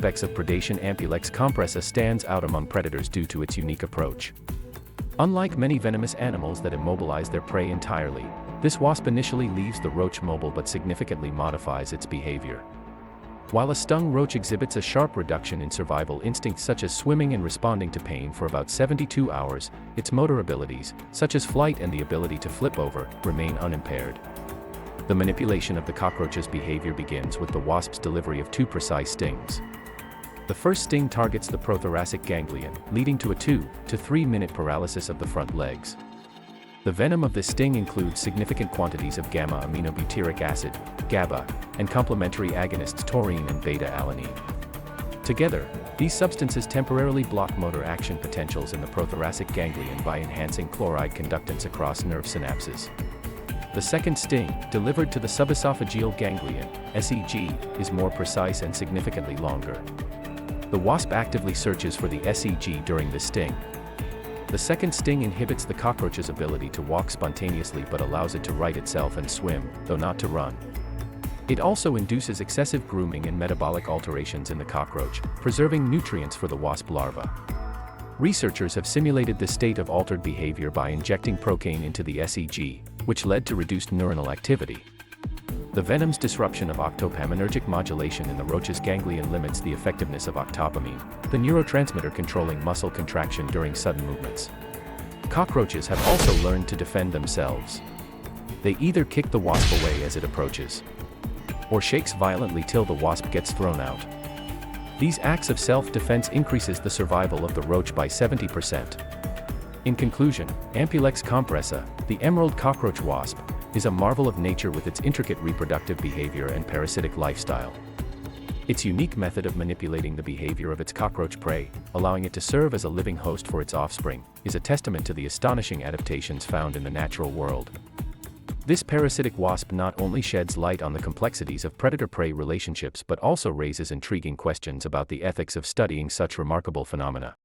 aspects of predation, Ampulex compressa stands out among predators due to its unique approach. Unlike many venomous animals that immobilize their prey entirely, this wasp initially leaves the roach mobile but significantly modifies its behavior. While a stung roach exhibits a sharp reduction in survival instincts such as swimming and responding to pain for about 72 hours, its motor abilities, such as flight and the ability to flip over, remain unimpaired. The manipulation of the cockroach's behavior begins with the wasp's delivery of 2 precise stings. The first sting targets the prothoracic ganglion, leading to a 2 to 3 minute paralysis of the front legs. The venom of this sting includes significant quantities of gamma-aminobutyric acid, GABA, and complementary agonists taurine and beta-alanine. Together, these substances temporarily block motor action potentials in the prothoracic ganglion by enhancing chloride conductance across nerve synapses. The second sting, delivered to the subesophageal ganglion, SEG, is more precise and significantly longer. The wasp actively searches for the SEG during this sting. The second sting inhibits the cockroach's ability to walk spontaneously but allows it to right itself and swim, though not to run. It also induces excessive grooming and metabolic alterations in the cockroach, preserving nutrients for the wasp larva. Researchers have simulated this state of altered behavior by injecting procaine into the SEG, which led to reduced neuronal activity. The venom's disruption of octopaminergic modulation in the roach's ganglion limits the effectiveness of octopamine, the neurotransmitter controlling muscle contraction during sudden movements. Cockroaches have also learned to defend themselves. They either kick the wasp away as it approaches, or shakes violently till the wasp gets thrown out. These acts of self-defense increases the survival of the roach by 70%. In conclusion, Ampulex compressa, the emerald cockroach wasp, is a marvel of nature with its intricate reproductive behavior and parasitic lifestyle. Its unique method of manipulating the behavior of its cockroach prey, allowing it to serve as a living host for its offspring, is a testament to the astonishing adaptations found in the natural world. This parasitic wasp not only sheds light on the complexities of predator-prey relationships but also raises intriguing questions about the ethics of studying such remarkable phenomena.